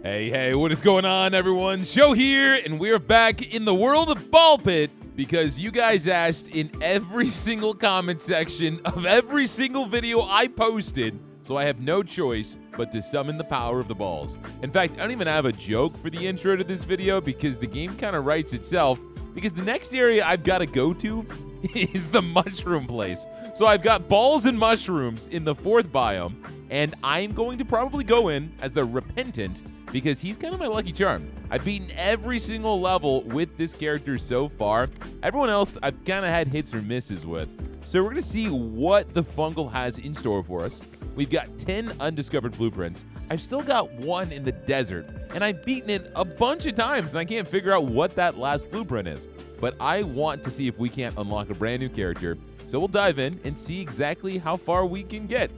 Hey, what is going on, everyone? Show here, and we're back in the world of Ball Pit because you guys asked in every single comment section of every single video I posted, so I have no choice but to summon the power of the balls. In fact, I don't even have a joke for the intro to this video because the game kind of writes itself, because the next area I've got to go to is the mushroom place. So I've got balls and mushrooms in the 4th biome, and I'm going to probably go in as the Repentant because he's kind of my lucky charm. I've beaten every single level with this character so far. Everyone else I've kind of had hits or misses with. So we're going to see what the Fungal has in store for us. We've got 10 undiscovered blueprints. I've still got one in the desert, and I've beaten it a bunch of times, and I can't figure out what that last blueprint is. But I want to see if we can't unlock a brand new character. So we'll dive in and see exactly how far we can get.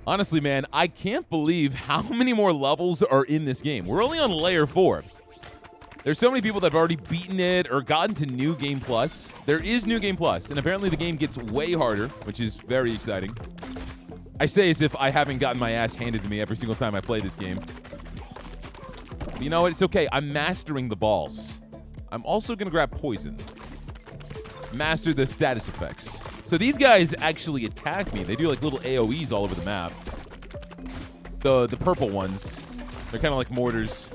Honestly, man, I can't believe how many more levels are in this game. We're only on layer 4. There's so many people that have already beaten it or gotten to New Game Plus. There is New Game Plus, and apparently the game gets way harder, which is very exciting. I say as if I haven't gotten my ass handed to me every single time I play this game. But you know what? It's okay. I'm mastering the balls. I'm also going to grab poison. Master the status effects. So these guys actually attack me. They do like little AoEs all over the map. The purple ones, they're kind of like mortars.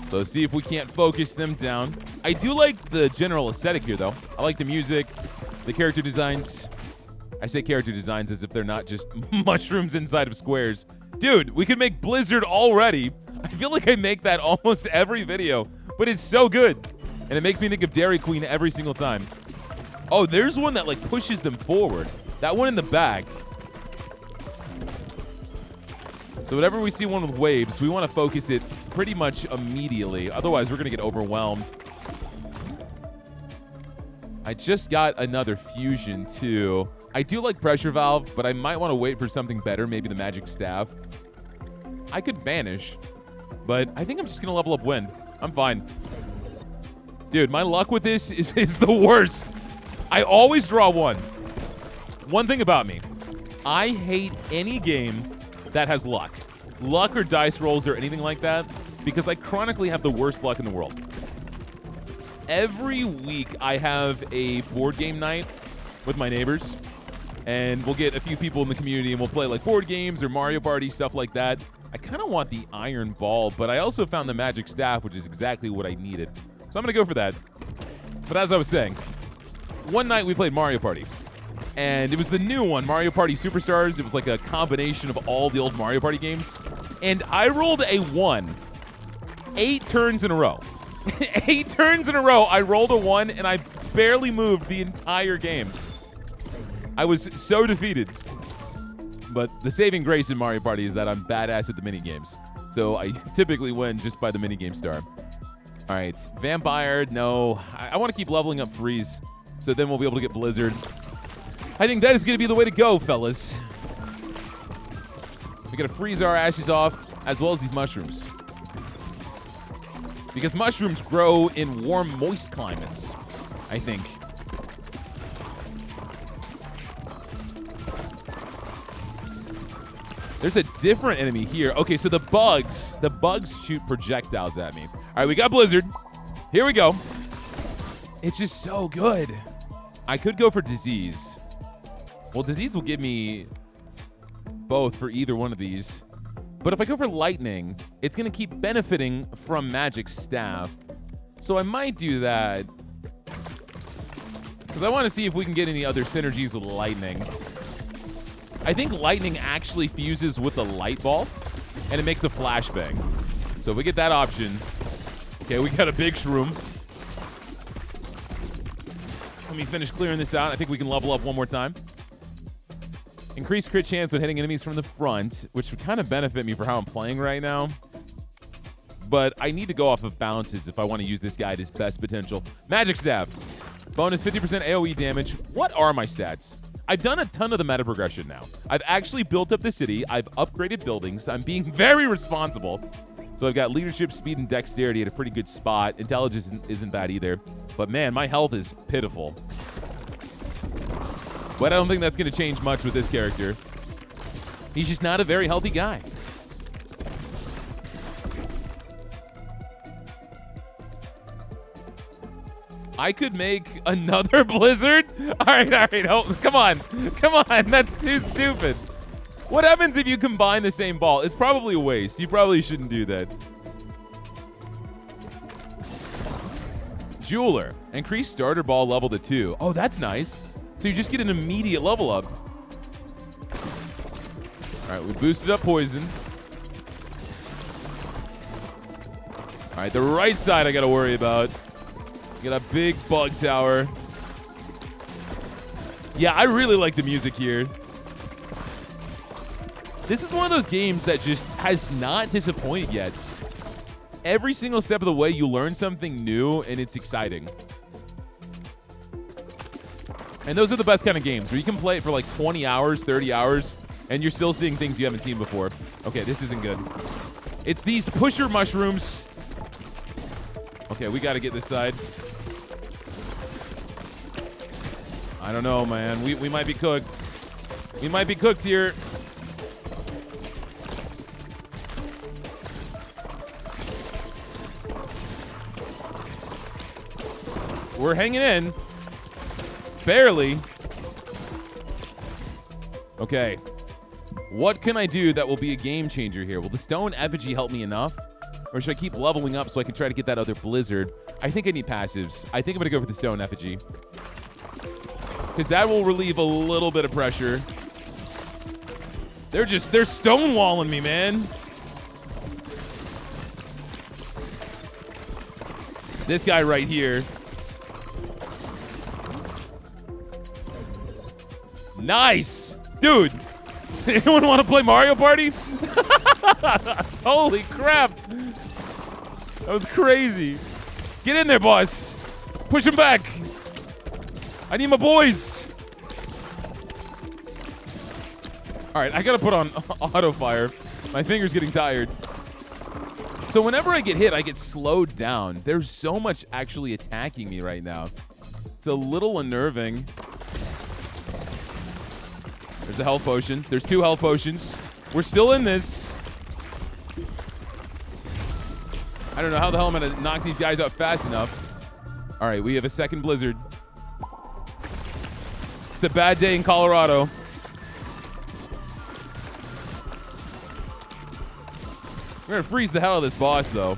So see if we can't focus them down. I do like the general aesthetic here, though. I like the music, the character designs. I say character designs as if they're not just mushrooms inside of squares. Dude, we could make Blizzard already. I feel like I make that almost every video, but it's so good. And it makes me think of Dairy Queen every single time. Oh, there's one that like pushes them forward. That one in the back. So whenever we see one with waves, we want to focus it pretty much immediately. Otherwise, we're going to get overwhelmed. I just got another fusion, too. I do like Pressure Valve, but I might want to wait for something better, maybe the Magic Staff. I could Banish, but I think I'm just going to level up Wind. I'm fine. Dude, my luck with this is the worst. I always draw one. One thing about me, I hate any game that has luck. Luck or dice rolls or anything like that, because I chronically have the worst luck in the world. Every week I have a board game night with my neighbors, and we'll get a few people in the community and we'll play like board games or Mario Party, stuff like that. I kind of want the iron ball, but I also found the magic staff, which is exactly what I needed. So I'm going to go for that. But as I was saying, one night we played Mario Party, and it was the new one, Mario Party Superstars. It was like a combination of all the old Mario Party games, and I rolled a 1 8 turns in a row. 8 turns in a row, I rolled a 1, and I barely moved the entire game. I was so defeated. But the saving grace in Mario Party is that I'm badass at the minigames, so I typically win just by the minigame star. All right, Vampire, no. I want to keep leveling up Freeze, so then we'll be able to get Blizzard. I think that is going to be the way to go, fellas. We got to freeze our ashes off, as well as these mushrooms. Because mushrooms grow in warm, moist climates, I think. There's a different enemy here. Okay, so the bugs shoot projectiles at me. All right, we got Blizzard. Here we go. It's just so good. I could go for Disease. Well, Disease will give me both for either one of these. But if I go for Lightning, it's going to keep benefiting from Magic Staff. So I might do that. Because I want to see if we can get any other synergies with Lightning. I think Lightning actually fuses with the Light Ball, and it makes a flashbang. So if we get that option. Okay, we got a big shroom. Let me finish clearing this out. I think we can level up one more time. Increase crit chance when hitting enemies from the front, which would kind of benefit me for how I'm playing right now. But I need to go off of bounces if I want to use this guy at his best potential. Magic Staff. Bonus 50% AoE damage. What are my stats? I've done a ton of the meta progression now. I've actually built up the city. I've upgraded buildings. I'm being very responsible. So I've got leadership, speed, and dexterity at a pretty good spot. Intelligence isn't bad either. But man, my health is pitiful. But I don't think that's going to change much with this character. He's just not a very healthy guy. I could make another blizzard? All right. Oh, come on. That's too stupid. What happens if you combine the same ball? It's probably a waste. You probably shouldn't do that. Jeweler. Increase starter ball level to 2. Oh, that's nice. So you just get an immediate level up. All right, we boosted up poison. All right, the right side I got to worry about. Got a big bug tower. Yeah, I really like the music here. This is one of those games that just has not disappointed yet. Every single step of the way, you learn something new, and it's exciting. And those are the best kind of games, where you can play it for like 20 hours, 30 hours, and you're still seeing things you haven't seen before. Okay, this isn't good. It's these pusher mushrooms. Okay, we got to get this side. I don't know, man. We might be cooked. We might be cooked here. We're hanging in. Barely. Okay. What can I do that will be a game changer here? Will the stone effigy help me enough? Or should I keep leveling up so I can try to get that other blizzard? I think I need passives. I think I'm going to go for the stone effigy. Because that will relieve a little bit of pressure. They're stonewalling me, man. This guy right here. Nice! Dude, anyone want to play Mario Party? Holy crap. That was crazy. Get in there, boss. Push him back. I need my boys. All right, I got to put on auto fire. My finger's getting tired. So whenever I get hit, I get slowed down. There's so much actually attacking me right now. It's a little unnerving. There's a health potion. There's 2 health potions. We're still in this. I don't know how the hell I'm going to knock these guys out fast enough. All right, we have a second blizzard. It's a bad day in Colorado. We're going to freeze the hell out of this boss, though.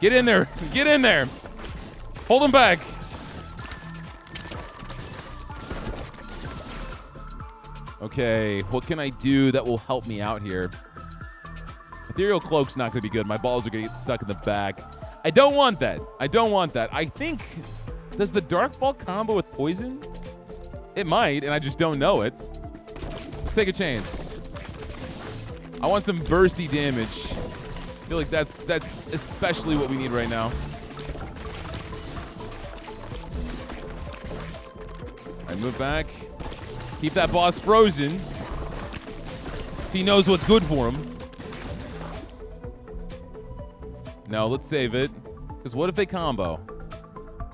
Get in there. Get in there. Hold him back. Okay, what can I do that will help me out here? Ethereal Cloak's not going to be good. My balls are going to get stuck in the back. I don't want that. I don't want that. I think... Does the Dark Ball combo with poison? It might, and I just don't know it. Let's take a chance. I want some bursty damage. I feel like that's especially what we need right now. All right, move back. Keep that boss frozen. He knows what's good for him. No, let's save it. Because what if they combo?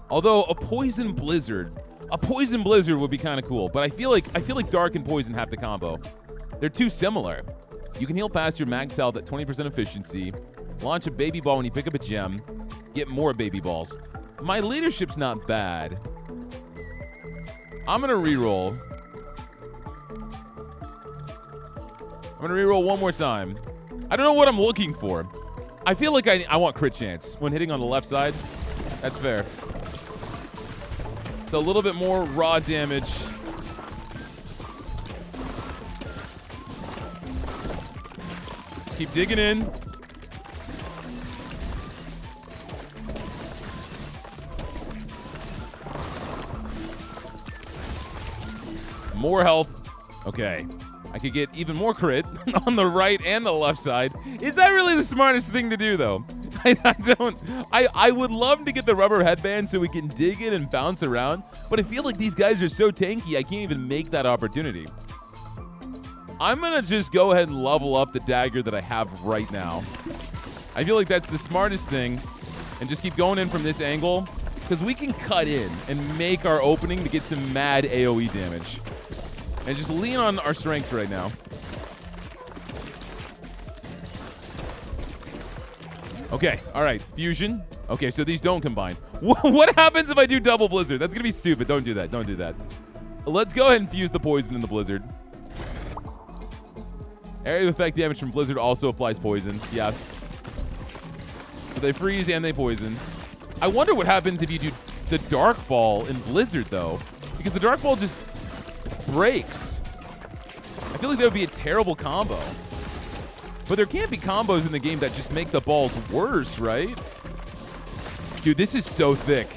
Although a poison blizzard would be kind of cool. But I feel like dark and poison have to combo. They're too similar. You can heal past your max health at 20% efficiency. Launch a baby ball when you pick up a gem. Get more baby balls. My leadership's not bad. I'm gonna reroll. I'm gonna reroll one more time. I don't know what I'm looking for. I feel like I want crit chance when hitting on the left side. That's fair. It's a little bit more raw damage. Just keep digging in. More health. Okay. I could get even more crit on the right and the left side. Is that really the smartest thing to do, though? I would love to get the rubber headband so we can dig in and bounce around, but I feel like these guys are so tanky, I can't even make that opportunity. I'm going to just go ahead and level up the dagger that I have right now. I feel like that's the smartest thing, and just keep going in from this angle. Because we can cut in and make our opening to get some mad AoE damage. And just lean on our strengths right now. Okay, all right, fusion. Okay, so these don't combine. What happens if I do double blizzard? That's gonna be stupid. Don't do that, don't do that. Let's go ahead and fuse the poison in the blizzard. Area of effect damage from blizzard also applies poison. Yeah. So they freeze and they poison. I wonder what happens if you do the dark ball in blizzard though, because the dark ball just breaks. I feel like that would be a terrible combo. But there can't be combos in the game that just make the balls worse, right? Dude, this is so thick.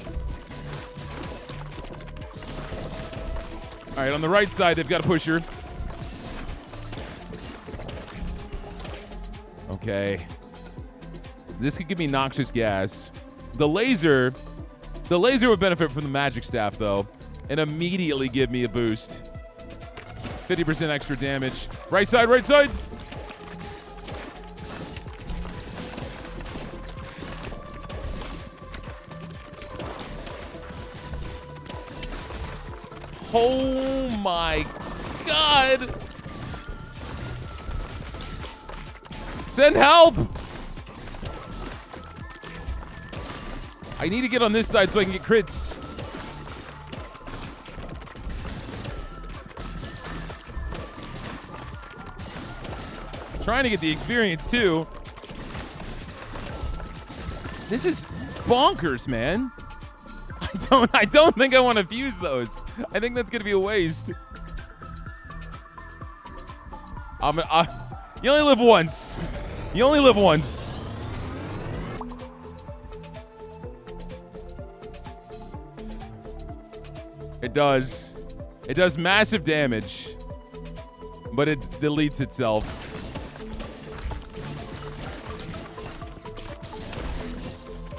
All right, on the right side, they've got a pusher. Okay. This could give me noxious gas. The laser would benefit from the magic staff, though, and immediately give me a boost. 50% extra damage. Right side, right side. Oh my God. Send help. I need to get on this side so I can get crits. Trying to get the experience too. This is bonkers, man. I don't think I want to fuse those. I think that's gonna be a waste. You only live once. You only live once. It does. It does massive damage, but it deletes itself.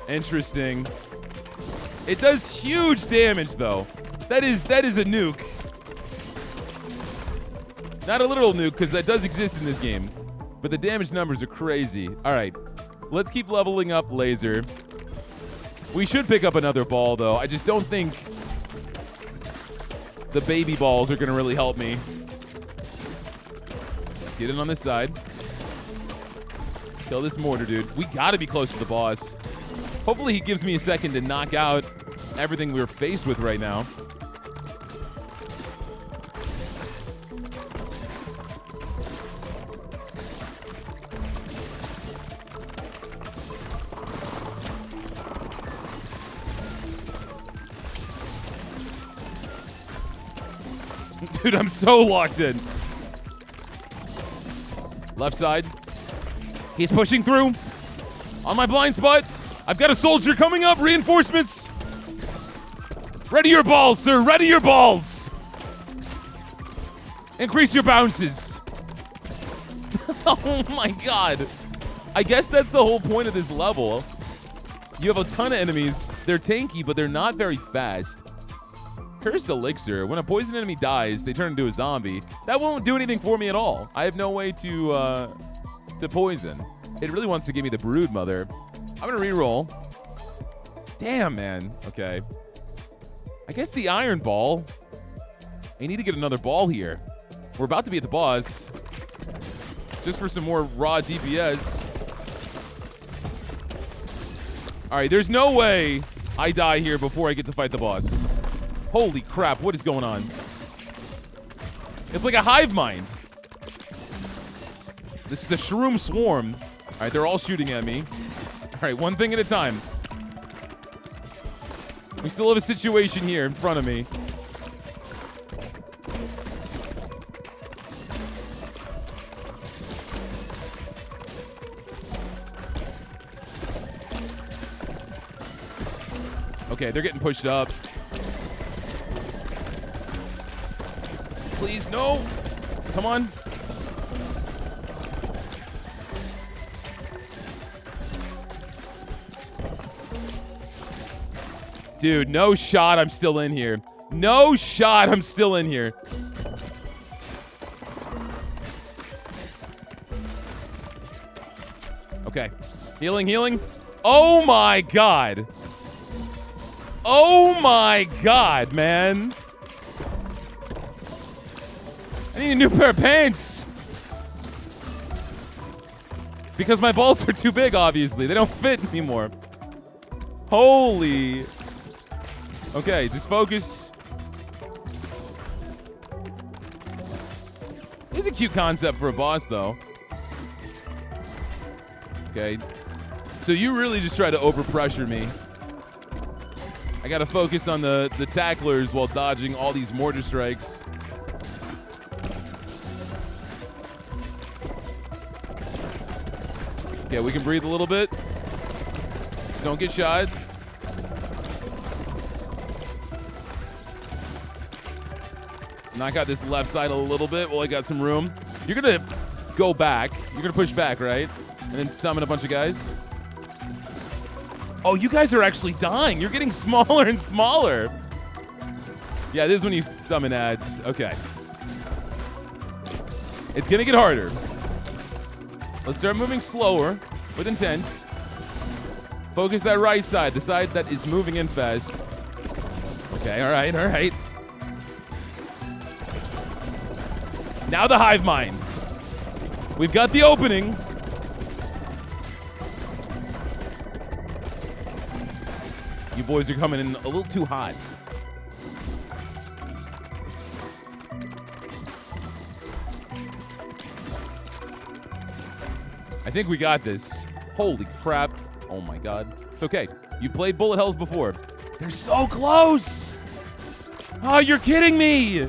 Interesting. It does huge damage, though. That is a nuke. Not a literal nuke, because that does exist in this game. But the damage numbers are crazy. All right. Let's keep leveling up laser. We should pick up another ball, though. I just don't think the baby balls are going to really help me. Let's get in on this side. Kill this mortar, dude. We got to be close to the boss. Hopefully he gives me a second to knock out everything we're faced with right now. Dude, I'm so locked in. Left side. He's pushing through. On my blind spot. I've got a soldier coming up. Reinforcements. Ready your balls, sir. Ready your balls. Increase your bounces. Oh my God. I guess that's the whole point of this level. You have a ton of enemies. They're tanky, but they're not very fast. Cursed elixir. When a poison enemy dies, they turn into a zombie. That won't do anything for me at all. I have no way to poison. It really wants to give me the brood mother. I'm gonna re-roll. Damn, man. Okay. I guess the iron ball. I need to get another ball here. We're about to be at the boss. Just for some more raw DPS. All right, there's no way I die here before I get to fight the boss. Holy crap, what is going on? It's like a hive mind. This is the shroom swarm. All right, they're all shooting at me. All right, one thing at a time. We still have a situation here in front of me. Okay, they're getting pushed up. Please, no. Come on. Dude, no shot I'm still in here. No shot I'm still in here. Okay. Healing, healing. Oh my God. Oh my god, man. I need a new pair of pants. Because my balls are too big, obviously. They don't fit anymore. Holy. Okay, just focus. Here's a cute concept for a boss, though. Okay. So you really just try to overpressure me. I gotta focus on the tacklers while dodging all these mortar strikes. Okay, we can breathe a little bit. Don't get shot. Knock out this left side a little bit while I got some room. You're gonna go back. You're gonna push back, right? And then summon a bunch of guys. Oh, you guys are actually dying. You're getting smaller and smaller. Yeah, this is when you summon ads. Okay. It's gonna get harder. Let's start moving slower with intent. Focus that right side, the side that is moving in fast. Okay, all right, all right. Now the hive mind. We've got the opening. You boys are coming in a little too hot. I think we got this. Holy crap. Oh my god. It's okay. You played bullet hells before. They're so close. Oh, you're kidding me.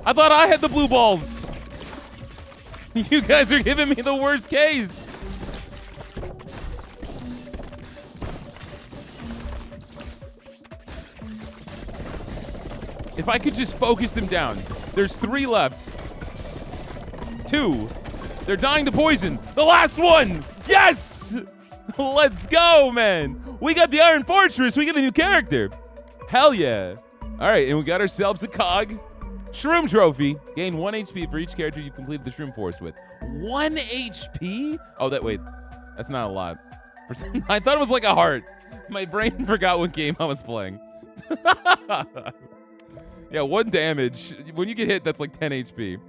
I thought I had the blue balls. You guys are giving me the worst case. If I could just focus them down. There's 3 left. 2. They're dying to poison. The last one. Yes! Let's go, man. We got the Iron Fortress. We got a new character. Hell yeah. All right, and we got ourselves a cog. Shroom trophy. Gain 1 HP for each character you've completed the Shroom Forest with. 1 HP? Oh, wait. That's not a lot. I thought it was like a heart. My brain forgot what game I was playing. Yeah, 1 damage. When you get hit, that's like 10 HP.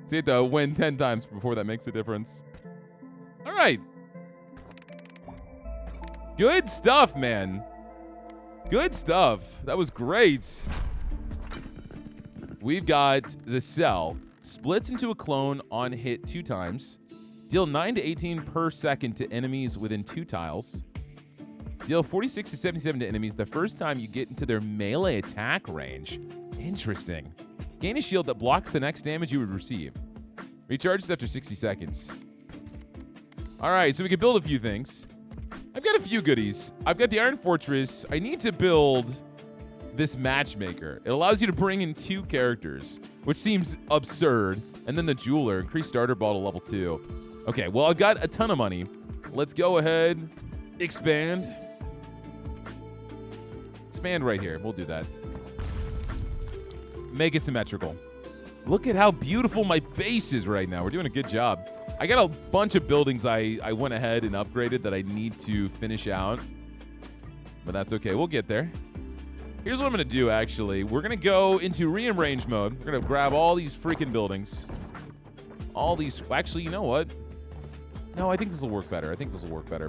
So you have to win 10 times before that makes a difference. All right. Good stuff, man. Good stuff. That was great. We've got the cell. Splits into a clone on hit 2 times. Deal 9 to 18 per second to enemies within 2 tiles. Deal 46 to 77 to enemies the first time you get into their melee attack range. Interesting. Gain a shield that blocks the next damage you would receive. Recharges after 60 seconds. All right, so we can build a few things. I've got a few goodies. I've got the Iron Fortress. I need to build this matchmaker. It allows you to bring in 2 characters, which seems absurd. And then the jeweler, increase starter ball to level 2. Okay, well, I've got a ton of money. Let's go ahead, expand. Expand right here. We'll do that. Make it symmetrical. Look at how beautiful my base is right now. We're doing a good job. I got a bunch of buildings I went ahead and upgraded that I need to finish out. But that's okay. We'll get there. Here's what I'm going to do, actually. We're going to go into rearrange mode. We're going to grab all these freaking buildings. All these... Actually, you know what? No, I think this will work better. I think this will work better.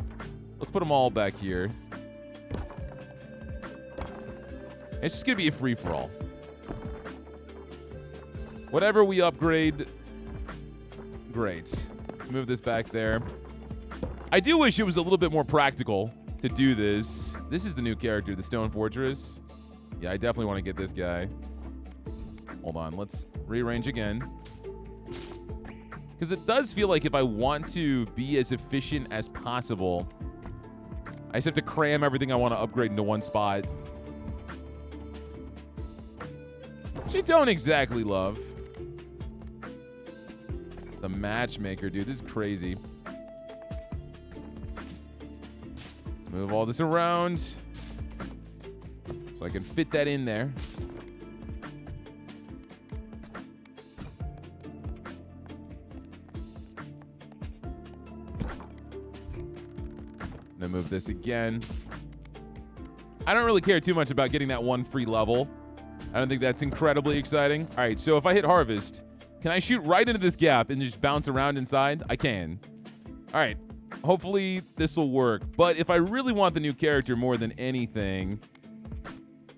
Let's put them all back here. It's just going to be a free-for-all. Whatever we upgrade, great. Let's move this back there. I do wish it was a little bit more practical to do this. This is the new character, the Stone Fortress. Yeah, I definitely want to get this guy. Hold on, let's rearrange again. Because it does feel like if I want to be as efficient as possible, I just have to cram everything I want to upgrade into one spot. Which I don't exactly love. The matchmaker, dude, this is crazy. Let's move all this around so I can fit that in there. I'm gonna move this again. I don't really care too much about getting that one free level. I don't think that's incredibly exciting. All right, so if I hit harvest, can I shoot right into this gap and just bounce around inside? I can. All right, hopefully this will work. But if I really want the new character more than anything,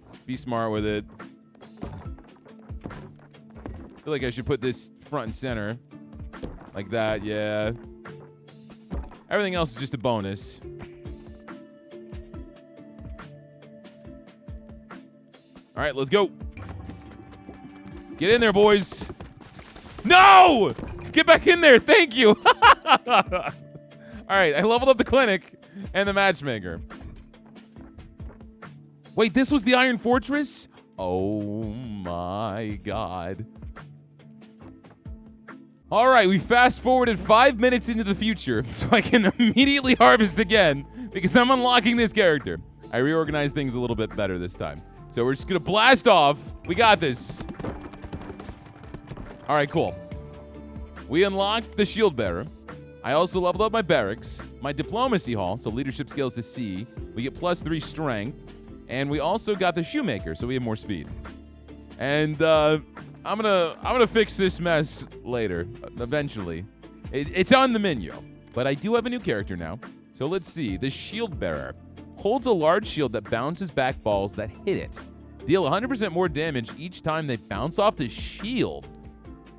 let's be smart with it. I feel like I should put this front and center. Like that, yeah. Everything else is just a bonus. All right, let's go. Get in there, boys. No! Get back in there. Thank you. All right, I leveled up the clinic and the matchmaker. Wait, this was the Iron Fortress? Oh my God. All right, we fast forwarded 5 minutes into the future so I can immediately harvest again because I'm unlocking this character. I reorganized things a little bit better this time. So we're just gonna blast off. We got this. All right, cool. We unlocked the shield bearer. I also leveled up my barracks, my diplomacy hall, so leadership skills to C. We get +3 strength, and we also got the shoemaker, so we have more speed. And I'm gonna fix this mess later, eventually. It's on the menu, but I do have a new character now. So let's see. The shield bearer holds a large shield that bounces back balls that hit it. Deal 100% more damage each time they bounce off the shield.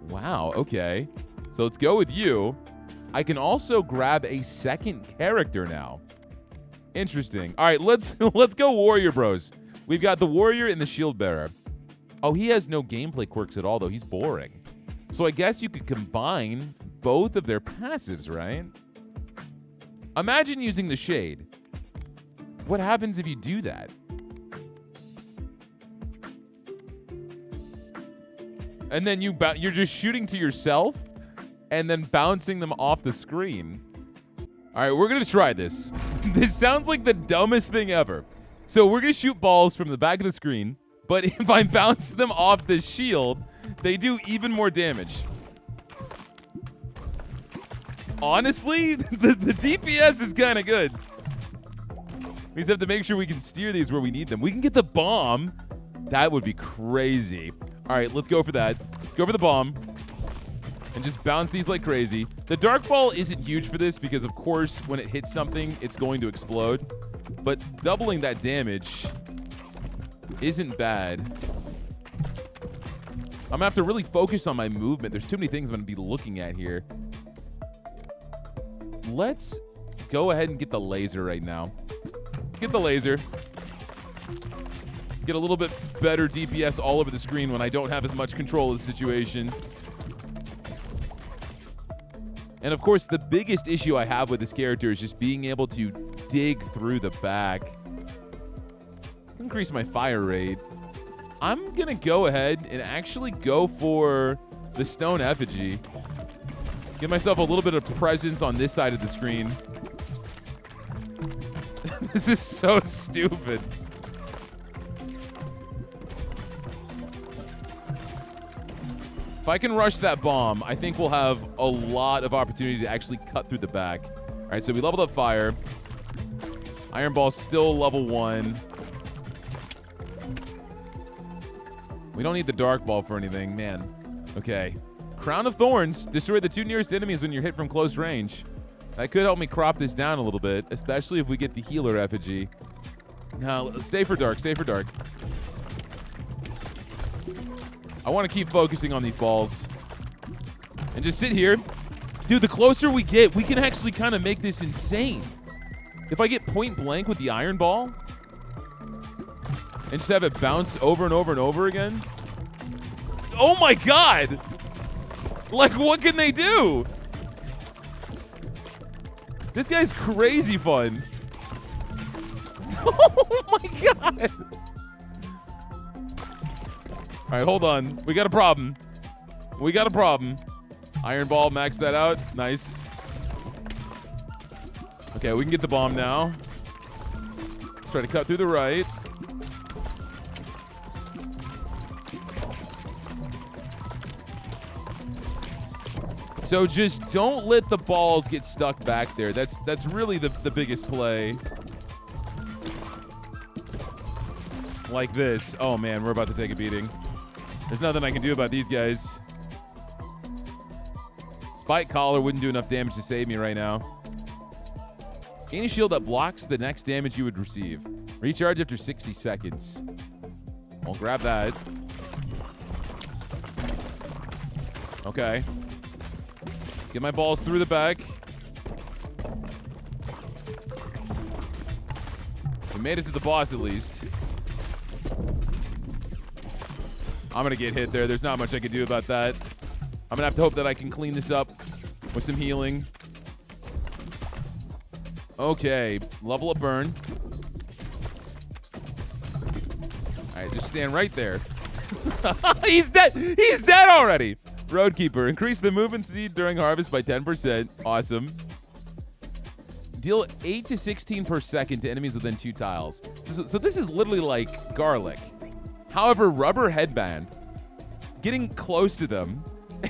Wow, okay. So let's go with you. I can also grab a second character now. Interesting. All right, let's go warrior bros. We've got the warrior and the shield bearer. Oh, he has no gameplay quirks at all, though. He's boring. So I guess you could combine both of their passives, right? Imagine using the shade. What happens if you do that? And then you're just shooting to yourself and then bouncing them off the screen. All right, we're going to try this. This sounds like the dumbest thing ever. So we're going to shoot balls from the back of the screen, but if I bounce them off the shield, they do even more damage. Honestly, the DPS is kind of good. We just have to make sure we can steer these where we need them. We can get the bomb. That would be crazy. All right, let's go for that. Let's go for the bomb. And just bounce these like crazy. The dark ball isn't huge for this because, of course, when it hits something, it's going to explode. But doubling that damage isn't bad. I'm going to have to really focus on my movement. There's too many things I'm going to be looking at here. Let's go ahead and get the laser right now. Let's get the laser. Get a little bit better DPS all over the screen when I don't have as much control of the situation. And of course, the biggest issue I have with this character is just being able to dig through the back. Increase my fire rate. I'm gonna go ahead and actually go for the stone effigy. Give myself a little bit of presence on this side of the screen. This is so stupid. If I can rush that bomb, I think we'll have a lot of opportunity to actually cut through the back. All right, so we leveled up fire. Iron Ball's still level 1. We don't need the Dark Ball for anything, man. Okay. Crown of Thorns. Destroy the 2 nearest enemies when you're hit from close range. That could help me crop this down a little bit, especially if we get the healer effigy. Now, stay for dark, stay for dark. I want to keep focusing on these balls. And just sit here. Dude, the closer we get, we can actually kind of make this insane. If I get point blank with the iron ball and just have it bounce over and over and over again. Oh my God! Like, what can they do? This guy's crazy fun. Oh my God! All right, hold on. We got a problem. We got a problem. Iron Ball, max that out. Nice. Okay, we can get the bomb now. Let's try to cut through the right. So just don't let the balls get stuck back there. That's really the biggest play. like this. Oh, man, we're about to take a beating. There's nothing I can do about these guys. Spike Collar wouldn't do enough damage to save me right now. Gain a shield that blocks the next damage you would receive. Recharge after 60 seconds. I'll grab that. Okay. Get my balls through the back. We made it to the boss at least. I'm going to get hit there. There's not much I can do about that. I'm going to have to hope that I can clean this up with some healing. Okay. Level up burn. All right, just stand right there. He's dead. He's dead already. Roadkeeper. Increase the movement speed during harvest by 10%. Awesome. Deal 8 to 16 per second to enemies within 2 tiles. So this is literally like garlic. However, rubber headband. Getting close to them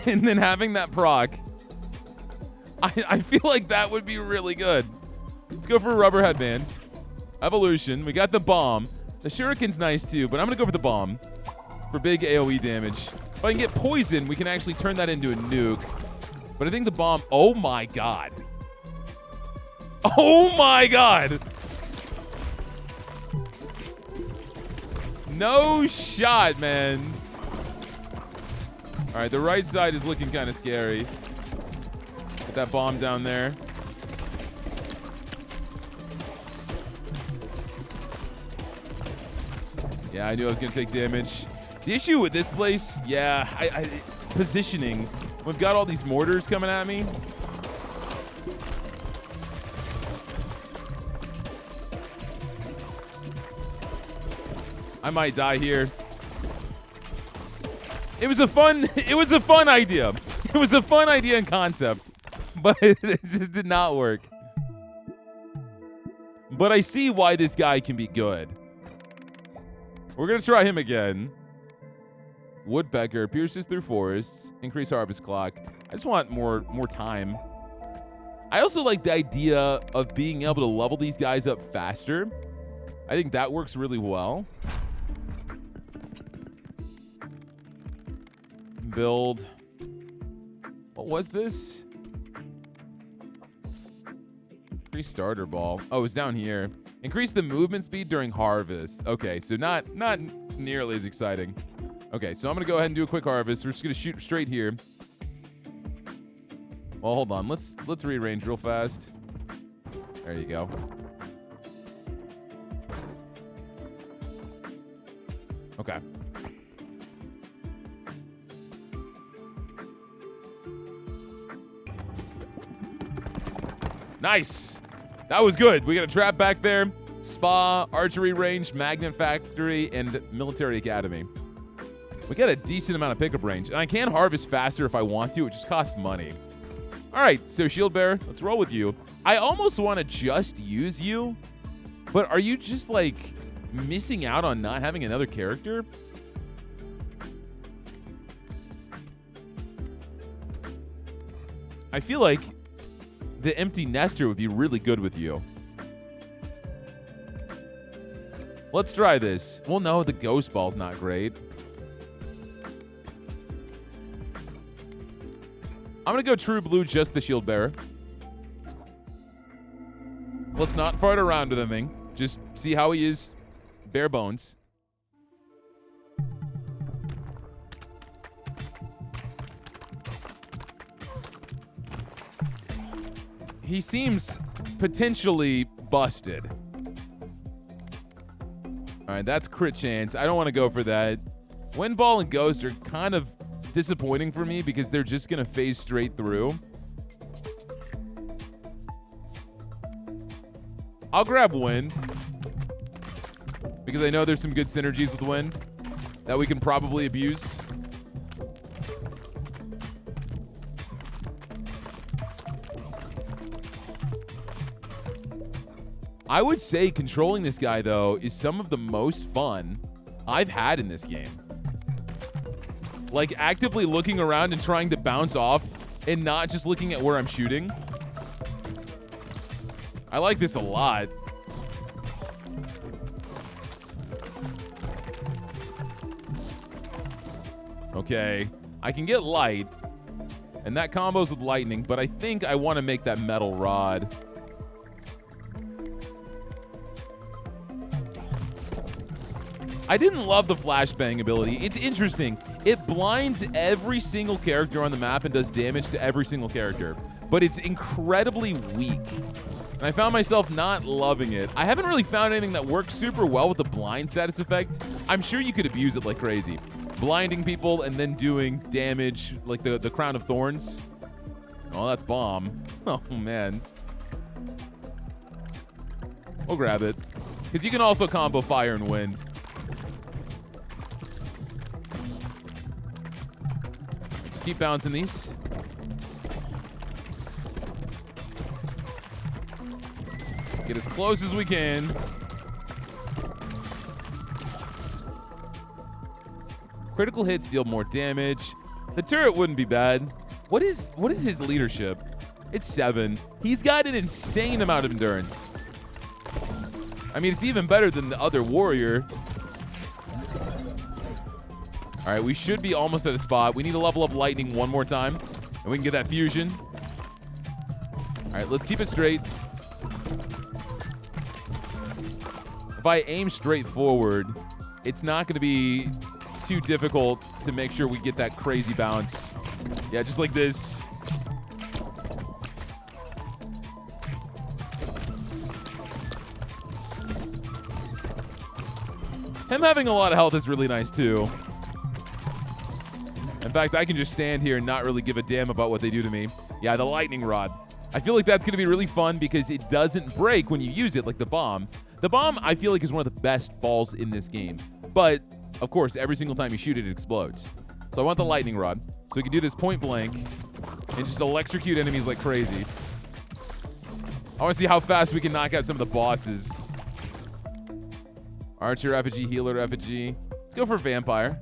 and then having that proc. I feel like that would be really good. Let's go for a rubber headband. Evolution. We got the bomb. The shuriken's nice too, but I'm going to go for the bomb for big AoE damage. If I can get poison, we can actually turn that into a nuke. But I think the bomb... Oh, my God. Oh, my God. No shot, man. All right, the right side is looking kind of scary. Get that bomb down there. Yeah, I knew I was going to take damage. The issue with this place, yeah, positioning. We've got all these mortars coming at me. I might die here. It was a fun idea. It was a fun idea and concept, but it just did not work. But I see why this guy can be good. We're gonna try him again. Woodpecker pierces through forests, increase harvest clock. I just want more time. I also like the idea of being able to level these guys up faster. I think that works really well. Build. What was this? Increase starter ball. Oh, it's down here. Increase the movement speed during harvest. Okay, so not nearly as exciting. Okay, so I'm gonna go ahead and do a quick harvest. We're just gonna shoot straight here. Well, hold on. Let's rearrange real fast. There you go. Okay. Nice. That was good. We got a trap back there. Spa, archery range, magnet factory, and military academy. We got a decent amount of pickup range. And I can harvest faster if I want to. It just costs money. All right, so Shield Bearer, let's roll with you. I almost want to just use you. But are you just, like, missing out on not having another character? I feel like the Empty Nester would be really good with you. Let's try this. Well, no, the Ghost Ball's not great. I'm going to go True Blue, just the Shield Bearer. Let's not fart around with anything. Just see how he is. Bare bones. He seems potentially busted. All right, that's crit chance. I don't want to go for that. Wind Ball and Ghost are kind of disappointing for me because they're just going to phase straight through. I'll grab Wind because I know there's some good synergies with Wind that we can probably abuse. I would say controlling this guy, though, is some of the most fun I've had in this game. Like, actively looking around and trying to bounce off and not just looking at where I'm shooting. I like this a lot. Okay. I can get light, and that combos with lightning, but I think I want to make that metal rod. I didn't love the flashbang ability. It's interesting. It blinds every single character on the map and does damage to every single character, but it's incredibly weak. And I found myself not loving it. I haven't really found anything that works super well with the blind status effect. I'm sure you could abuse it like crazy. Blinding people and then doing damage like the Crown of Thorns. Oh, that's bomb. Oh, man. We'll grab it. Because you can also combo fire and wind. Just keep bouncing these. Get as close as we can. Critical hits deal more damage. The turret wouldn't be bad. What is his leadership? It's 7. He's got an insane amount of endurance. I mean, it's even better than the other warrior. All right, we should be almost at a spot. We need to level up lightning one more time, and we can get that fusion. All right, let's keep it straight. If I aim straight forward, it's not going to be too difficult to make sure we get that crazy bounce. Yeah, just like this. Him having a lot of health is really nice too. In fact, I can just stand here and not really give a damn about what they do to me. Yeah, the lightning rod. I feel like that's going to be really fun because it doesn't break when you use it like the bomb. The bomb, I feel like, is one of the best balls in this game. But, of course, every single time you shoot it, it explodes. So I want the lightning rod. So we can do this point blank and just electrocute enemies like crazy. I want to see how fast we can knock out some of the bosses. Archer effigy, healer effigy. Let's go for vampire.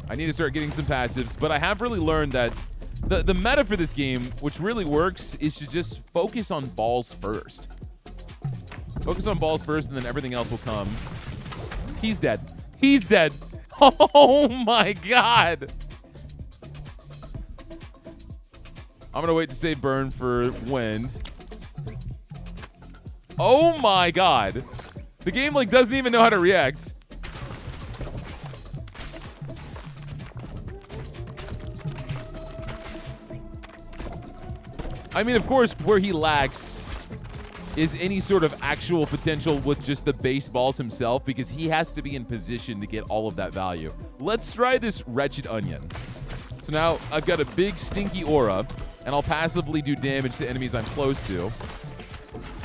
I need to start getting some passives, but I have really learned that the meta for this game, which really works, is to just focus on balls first. Focus on balls first, and then everything else will come. He's dead. He's dead. Oh my god. I'm gonna wait to save burn for wind. Oh my god. The game like doesn't even know how to react. I mean, of course, where he lacks is any sort of actual potential with just the base balls himself, because he has to be in position to get all of that value. Let's try this wretched onion. So now I've got a big stinky aura, and I'll passively do damage to enemies I'm close to.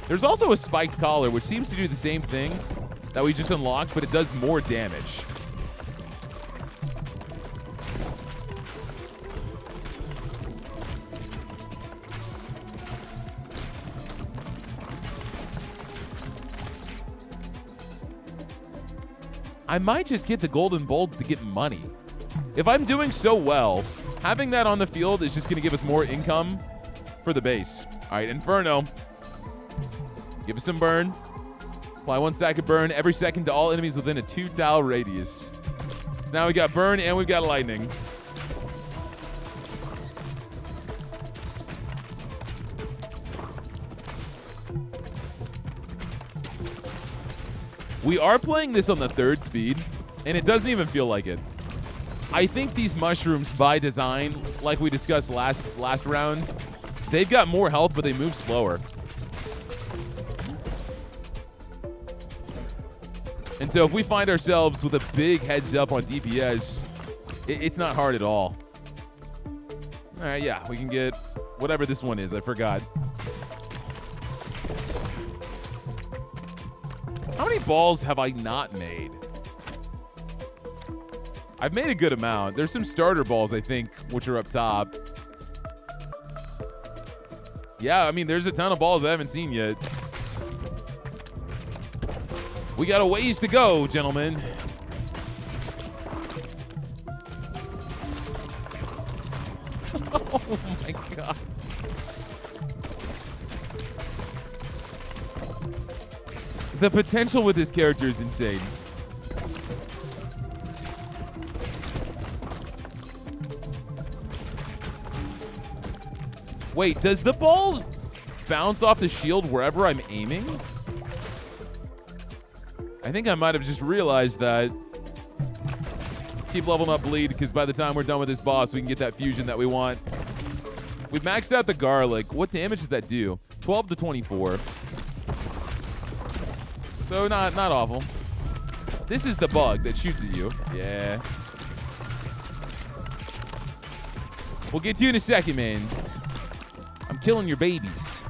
There's also a spiked collar, which seems to do the same thing that we just unlocked, but it does more damage. I might just get the golden bulb to get money. If I'm doing so well, having that on the field is just going to give us more income for the base. All right, Inferno. Give us some burn. Apply 1 stack of burn every second to all enemies within a 2-tile radius. So now we got burn and we've got lightning. We are playing this on the 3rd speed, and it doesn't even feel like it. I think these mushrooms, by design, like we discussed last round, they've got more health, but they move slower. And so if we find ourselves with a big heads up on DPS, it's not hard at all. All right, yeah, we can get whatever this one is. I forgot. How many balls have I not made? I've made a good amount. There's some starter balls, I think, which are up top. Yeah, I mean, there's a ton of balls I haven't seen yet. We got a ways to go, gentlemen. Oh my god. The potential with this character is insane. Wait, does the ball bounce off the shield wherever I'm aiming? I think I might have just realized that. Let's keep leveling up bleed, because by the time we're done with this boss, we can get that fusion that we want. We've maxed out the garlic. What damage does that do? 12 to 24. So not awful. This is the bug that shoots at you. Yeah. We'll get to you in a second, man. I'm killing your babies.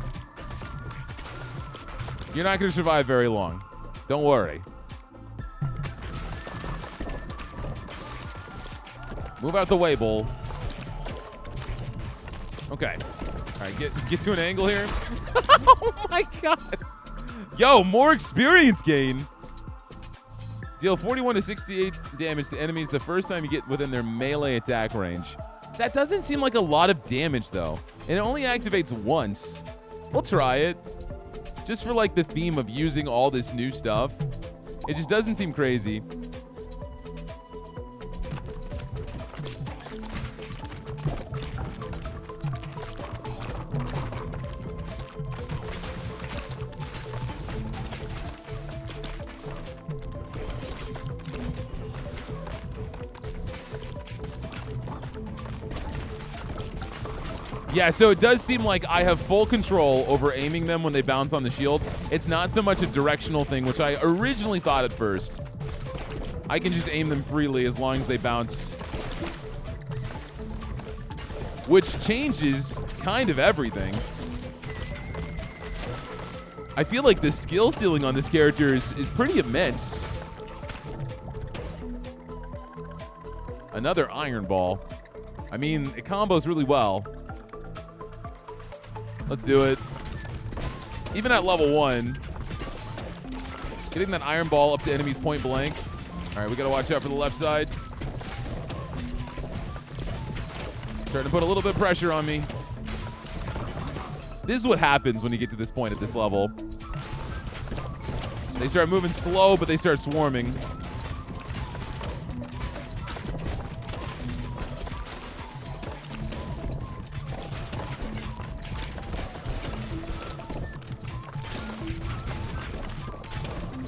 You're not going to survive very long. Don't worry. Move out the way, bull. Okay. All right, get to an angle here. Oh my god. Yo, more experience gain. Deal 41 to 68 damage to enemies the first time you get within their melee attack range. That doesn't seem like a lot of damage, though. And it only activates once. We'll try it. Just for, like, the theme of using all this new stuff. It just doesn't seem crazy. Yeah, so it does seem like I have full control over aiming them when they bounce on the shield. It's not so much a directional thing, which I originally thought at first. I can just aim them freely as long as they bounce. Which changes kind of everything. I feel like the skill ceiling on this character is pretty immense. Another iron ball. I mean, it combos really well. Let's do it. Even at level 1, getting that iron ball up to enemies point blank. All right, we gotta watch out for the left side. Starting to put a little bit of pressure on me. This is what happens when you get to this point at this level. They start moving slow, but they start swarming.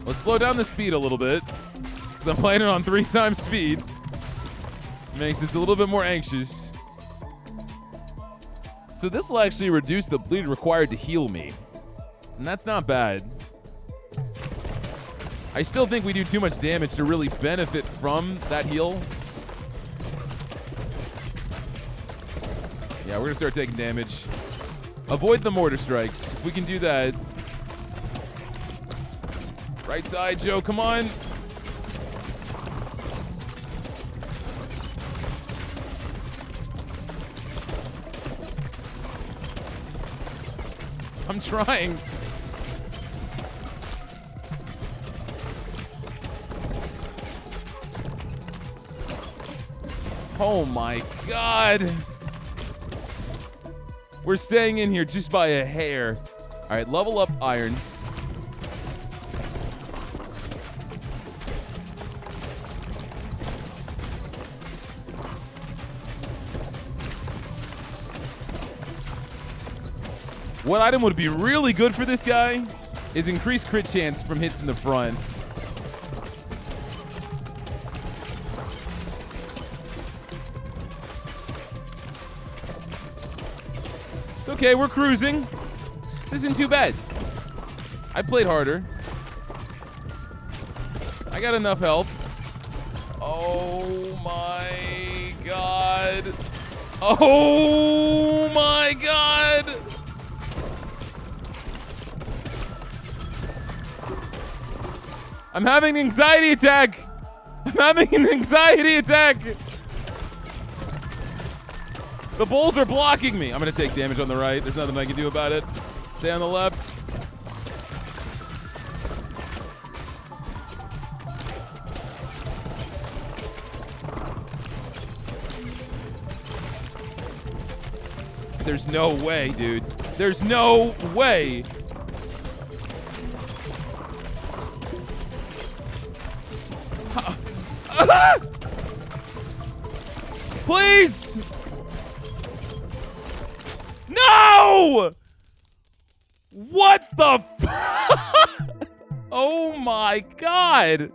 Let's slow down the speed a little bit, because I'm playing it on 3 times speed. Makes this a little bit more anxious. So this will actually reduce the bleed required to heal me. And that's not bad. I still think we do too much damage to really benefit from that heal. Yeah, we're gonna start taking damage. Avoid the mortar strikes. If we can do that. Right side, Joe, come on. I'm trying. Oh my god. We're staying in here just by a hair. All right, level up iron. What item would be really good for this guy is increased crit chance from hits in the front. It's okay, we're cruising. This isn't too bad. I played harder. I got enough health. Oh my god. Oh my god. I'm having an anxiety attack. I'm having an anxiety attack. The bulls are blocking me. I'm gonna take damage on the right. There's nothing I can do about it. Stay on the left. There's no way, dude. There's no way. Please! No! No! What the Oh my god!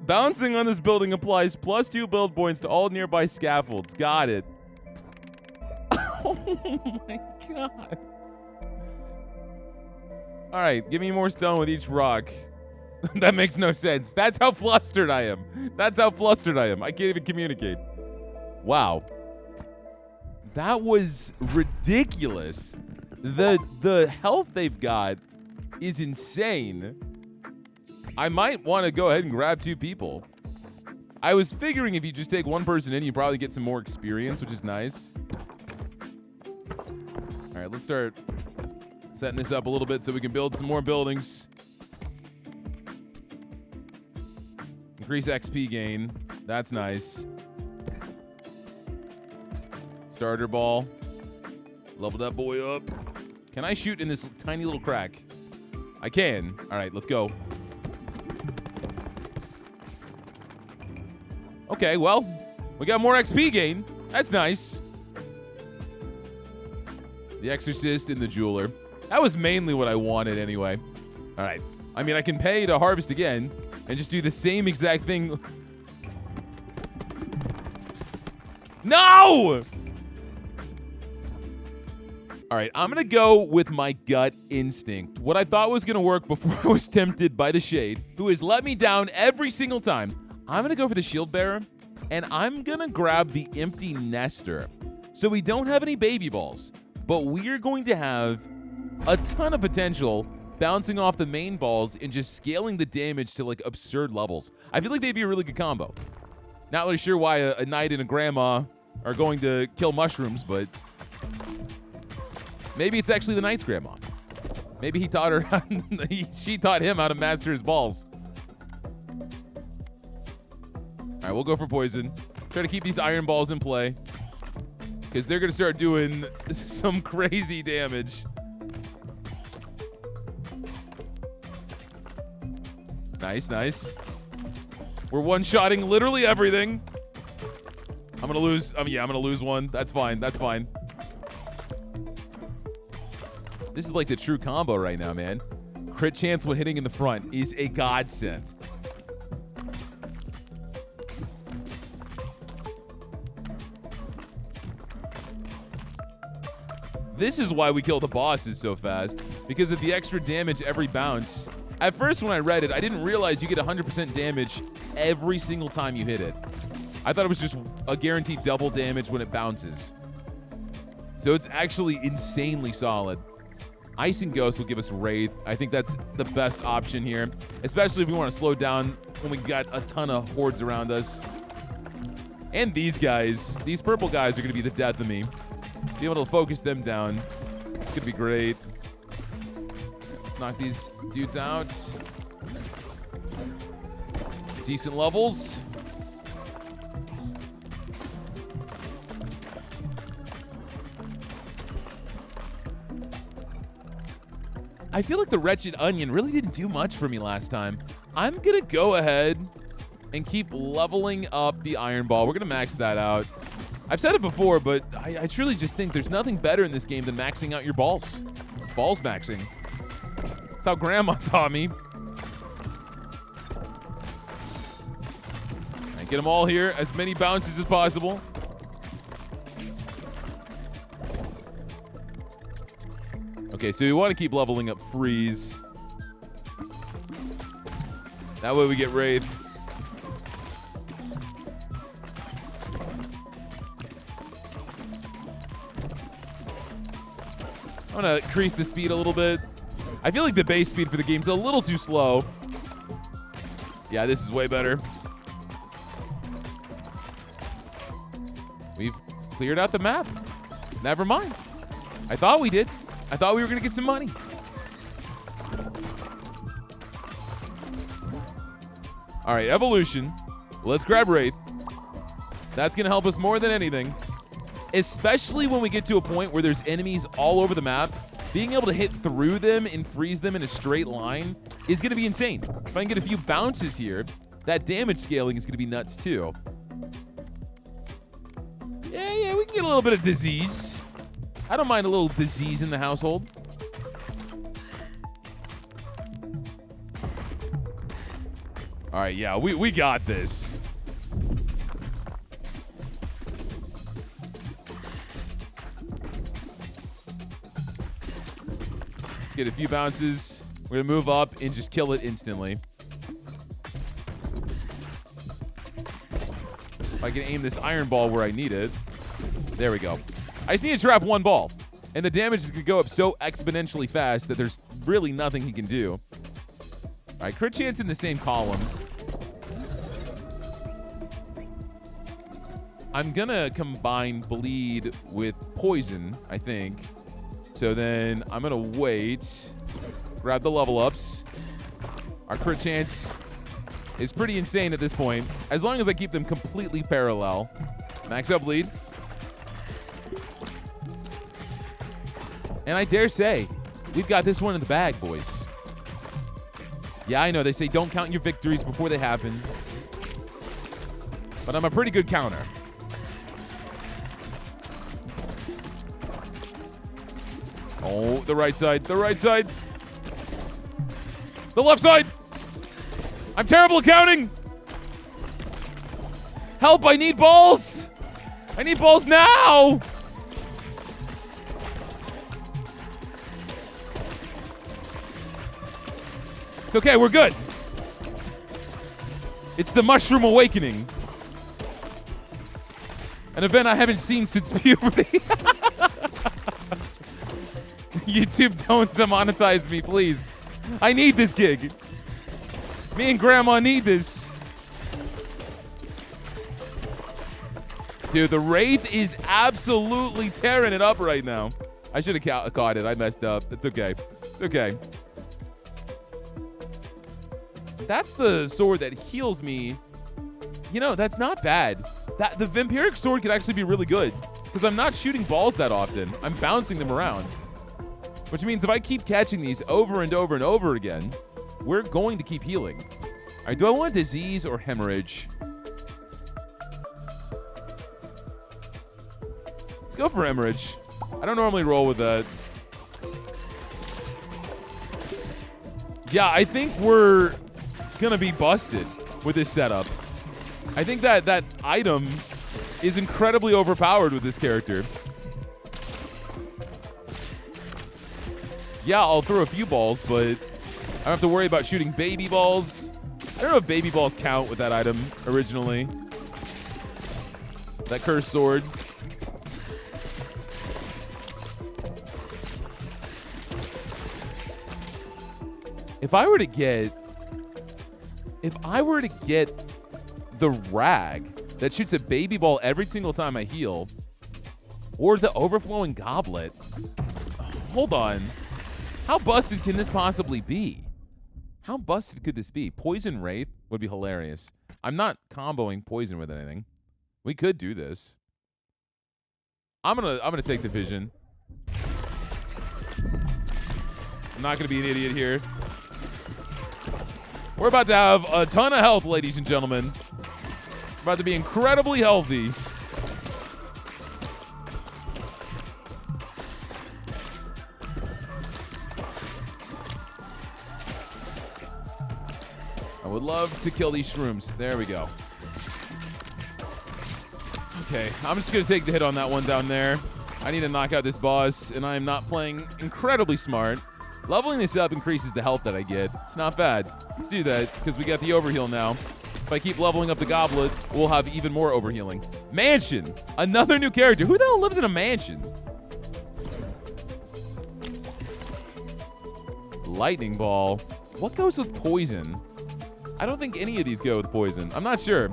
Bouncing on this building applies +2 build points to all nearby scaffolds. Got it. Oh my god. Alright, give me more stone with each rock. That makes no sense. That's how flustered I am. That's how flustered I am. I can't even communicate. Wow. That was ridiculous. The health they've got is insane. I might want to go ahead and grab 2 people. I was figuring if you just take 1 person in, you probably get some more experience, which is nice. All right, let's start setting this up a little bit so we can build some more buildings. Increase XP gain. That's nice. Starter ball. Level that boy up. Can I shoot in this tiny little crack? I can. All right, let's go. Okay, well, we got more XP gain. That's nice. The Exorcist and the Jeweler. That was mainly what I wanted anyway. All right. I mean, I can pay to harvest again and just do the same exact thing. No! All right, I'm going to go with my gut instinct. What I thought was going to work before I was tempted by the Shade, who has let me down every single time. I'm going to go for the Shield Bearer, and I'm going to grab the Empty Nester. So we don't have any baby balls, but we're going to have a ton of potential bouncing off the main balls and just scaling the damage to, like, absurd levels. I feel like they'd be a really good combo. Not really sure why a knight and a grandma are going to kill mushrooms, but maybe it's actually the knight's grandma. Maybe he taught her, she taught him how to master his balls. All right, we'll go for poison. Try to keep these iron balls in play, because they're going to start doing some crazy damage. Nice, nice. We're one-shotting literally everything. I'm going to lose. Yeah, I'm going to lose one. That's fine. That's fine. This is like the true combo right now, man. Crit chance when hitting in the front is a godsend. This is why we kill the bosses so fast, because of the extra damage every bounce. At first when I read it, I didn't realize you get 100% damage every single time you hit it. I thought it was just a guaranteed double damage when it bounces. So it's actually insanely solid. Ice and Ghost will give us Wraith. I think that's the best option here, especially if we want to slow down when we got a ton of hordes around us. And these guys, these purple guys are going to be the death of me. Be able to focus them down. It's going to be great. Let's knock these dudes out. Decent levels. I feel like the Wretched Onion really didn't do much for me last time. I'm going to go ahead and keep leveling up the Iron Ball. We're going to max that out. I've said it before, but I truly just think there's nothing better in this game than maxing out your balls. Balls maxing. That's how Grandma taught me. Right, get them all here. As many bounces as possible. Okay, so we want to keep leveling up Freeze. That way we get Wraith. I'm going to increase the speed a little bit. I feel like the base speed for the game's a little too slow. Yeah, this is way better. We've cleared out the map. Never mind. I thought we did. I thought we were going to get some money. All right, Evolution. Let's grab Wraith. That's going to help us more than anything. Especially when we get to a point where there's enemies all over the map. Being able to hit through them and freeze them in a straight line is going to be insane. If I can get a few bounces here, that damage scaling is going to be nuts too. Yeah, we can get a little bit of disease. I don't mind a little disease in the household. All right, yeah, we got this. Let's get a few bounces. We're gonna move up and just kill it instantly. If I can aim this iron ball where I need it. There we go. I just need to trap one ball. And the damage is gonna go up so exponentially fast that there's really nothing he can do. All right, crit chance in the same column. I'm gonna combine bleed with poison, I think. So then I'm gonna wait, grab the level ups. Our crit chance is pretty insane at this point, as long as I keep them completely parallel. Max out bleed. And I dare say, we've got this one in the bag, boys. Yeah, I know, they say don't count your victories before they happen. But I'm a pretty good counter. Oh, the right side, the right side. The left side. I'm terrible at counting. Help, I need balls. I need balls now. It's okay, we're good. It's the Mushroom Awakening. An event I haven't seen since puberty. YouTube, don't demonetize me, please. I need this gig. Me and Grandma need this. Dude, the Wraith is absolutely tearing it up right now. I should have caught it. I messed up. It's okay. It's okay. That's the sword that heals me. You know, that's not bad. The Vampiric sword could actually be really good because I'm not shooting balls that often. I'm bouncing them around. Which means if I keep catching these over and over and over again, we're going to keep healing. All right, do I want disease or hemorrhage? Let's go for hemorrhage. I don't normally roll with that. Yeah, I think we're gonna be busted with this setup. I think that item is incredibly overpowered with this character. Yeah, I'll throw a few balls, but I don't have to worry about shooting baby balls. I don't know if baby balls count with that item originally. That cursed sword. If I were to get the rag that shoots a baby ball every single time I heal, or the overflowing goblet. Hold on. How busted can this possibly be? How busted could this be? Poison Wraith would be hilarious. I'm not comboing poison with anything. We could do this. I'm gonna take the vision. I'm not gonna be an idiot here. We're about to have a ton of health, ladies and gentlemen. We're about to be incredibly healthy. I would love to kill these shrooms. There we go. Okay, I'm just going to take the hit on that one down there. I need to knock out this boss, and I am not playing incredibly smart. Leveling this up increases the health that I get. It's not bad. Let's do that, because we got the overheal now. If I keep leveling up the goblet, we'll have even more overhealing. Mansion! Another new character. Who the hell lives in a mansion? Lightning ball. What goes with poison? I don't think any of these go with poison. I'm not sure.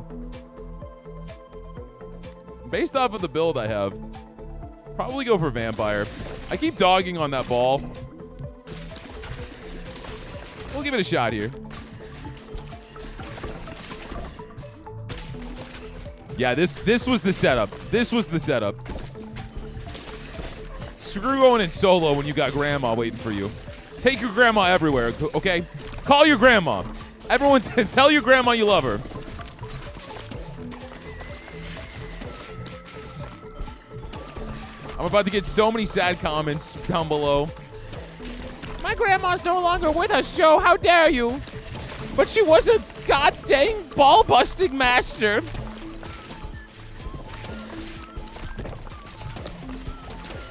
Based off of the build I have, probably go for vampire. I keep dogging on that ball. We'll give it a shot here. Yeah, this was the setup. This was the setup. Screw going in solo when you got grandma waiting for you. Take your grandma everywhere, okay? Call your grandma. Everyone tell your grandma you love her. I'm about to get so many sad comments down below. My grandma's no longer with us, Joe. How dare you? But she was a god-dang ball-busting master.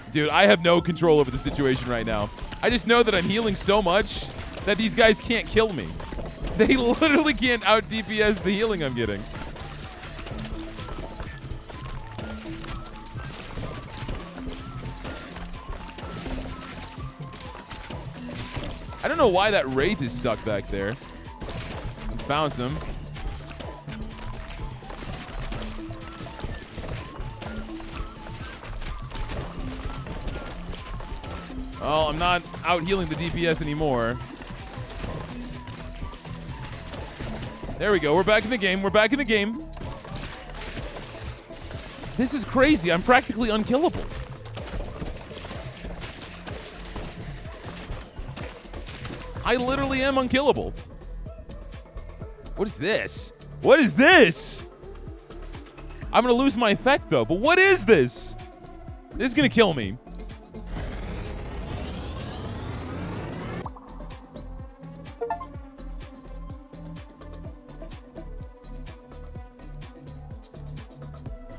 Dude, I have no control over the situation right now. I just know that I'm healing so much that these guys can't kill me. They literally can't out-DPS the healing I'm getting. I don't know why that Wraith is stuck back there. Let's bounce him. Oh, I'm not out healing the DPS anymore. There we go. We're back in the game. We're back in the game. This is crazy. I'm practically unkillable. I literally am unkillable. What is this? What is this? I'm gonna lose my effect though, but what is this? This is gonna kill me.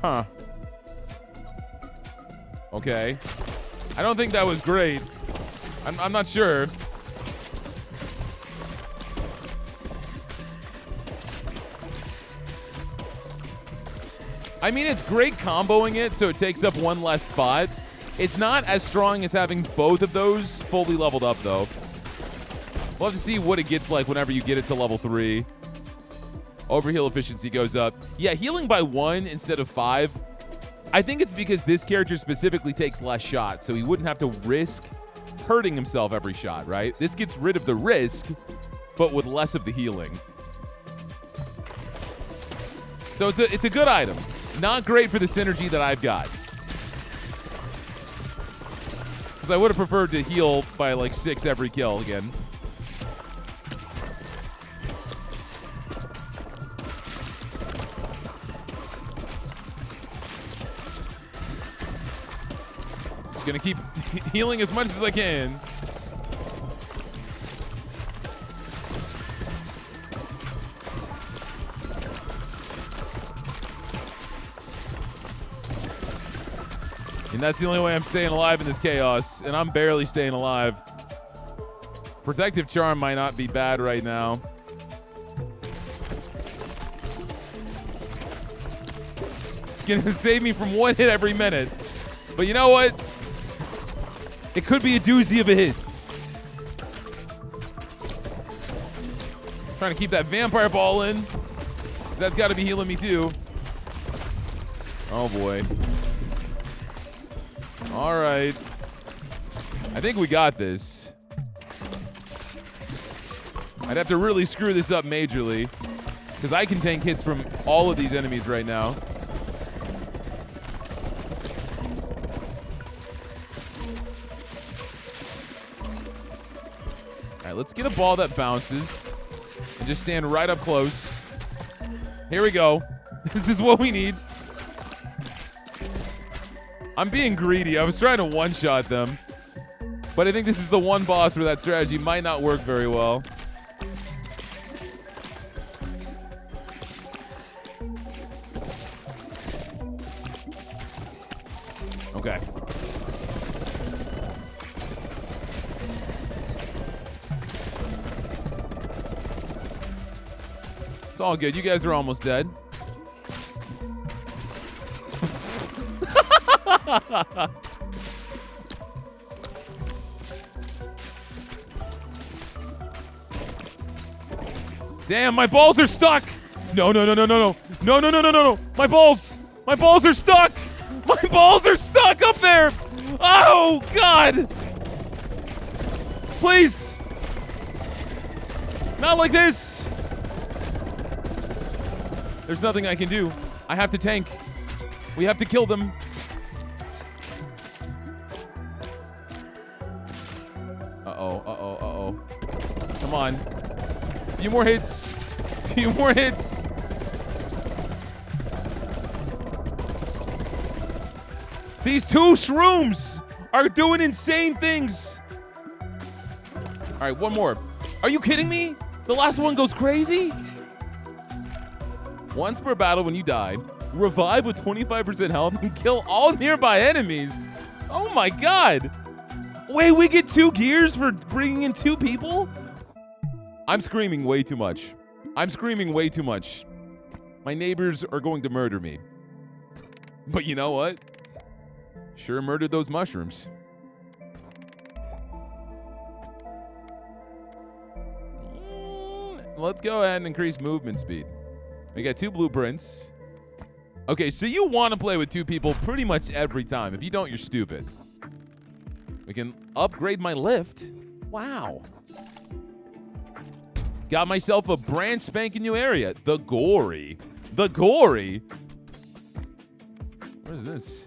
Huh. Okay. I don't think that was great. I'm not sure. I mean, it's great comboing it so it takes up one less spot. It's not as strong as having both of those fully leveled up, though. We'll have to see what it gets like whenever you get it to level 3. Overheal efficiency goes up. Yeah, healing by 1 instead of 5. I think it's because this character specifically takes less shots, so he wouldn't have to risk hurting himself every shot, right? This gets rid of the risk, but with less of the healing. So it's a good item. Not great for the synergy that I've got. Because I would have preferred to heal by like 6 every kill again. Just gonna keep healing as much as I can. And that's the only way I'm staying alive in this chaos, and I'm barely staying alive. Protective Charm might not be bad right now. It's gonna save me from 1 hit every minute. But you know what? It could be a doozy of a hit. Trying to keep that vampire ball in. That's gotta be healing me too. Oh boy. All right. I think we got this. I'd have to really screw this up majorly, because I can tank hits from all of these enemies right now. All right, let's get a ball that bounces and just stand right up close. Here we go. This is what we need. I'm being greedy. I was trying to one-shot them. But I think this is the one boss where that strategy might not work very well. Okay. It's all good. You guys are almost dead. Damn, my balls are stuck. No, no, no, no, no, no. No, no, no, no, no, no. My balls. My balls are stuck. My balls are stuck up there. Oh, God. Please. Not like this. There's nothing I can do. I have to tank. We have to kill them. Uh-oh, uh-oh, uh-oh. Come on. A few more hits. A few more hits. These 2 shrooms are doing insane things. All right, one more. Are you kidding me? The last one goes crazy? Once per battle when you die, revive with 25% health and kill all nearby enemies. Oh my God. Wait, we get 2 gears for bringing in 2 people? I'm screaming way too much. I'm screaming way too much. My neighbors are going to murder me. But you know what? Sure murdered those mushrooms. Let's go ahead and increase movement speed. We got 2 blueprints. Okay, so you want to play with 2 people pretty much every time. If you don't, you're stupid. We can upgrade my lift. Wow. Got myself a brand spanking new area. The Gory. The Gory? What is this?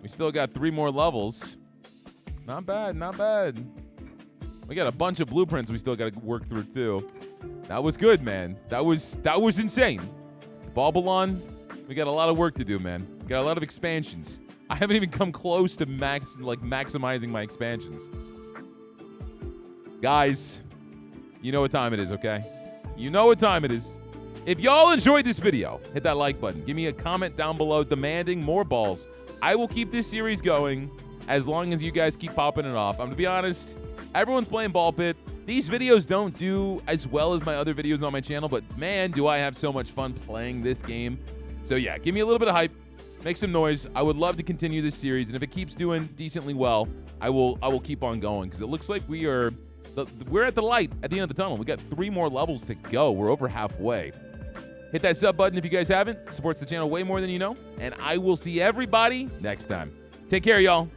We still got 3 more levels. Not bad, not bad. We got a bunch of blueprints we still got to work through too. That was good, man. That was insane. Babylon, we got a lot of work to do, man. We got a lot of expansions. I haven't even come close to maximizing my expansions. Guys, you know what time it is, okay? You know what time it is. If y'all enjoyed this video, hit that like button. Give me a comment down below demanding more balls. I will keep this series going as long as you guys keep popping it off. I'm gonna be honest, everyone's playing ball pit. These videos don't do as well as my other videos on my channel, but man, do I have so much fun playing this game. So yeah, give me a little bit of hype, make some noise. I would love to continue this series, and if it keeps doing decently well, I will keep on going, because it looks like we're at the light at the end of the tunnel. We got 3 more levels to go. We're over halfway. Hit that sub button if you guys haven't. Supports the channel way more than you know, and I will see everybody next time. Take care, y'all.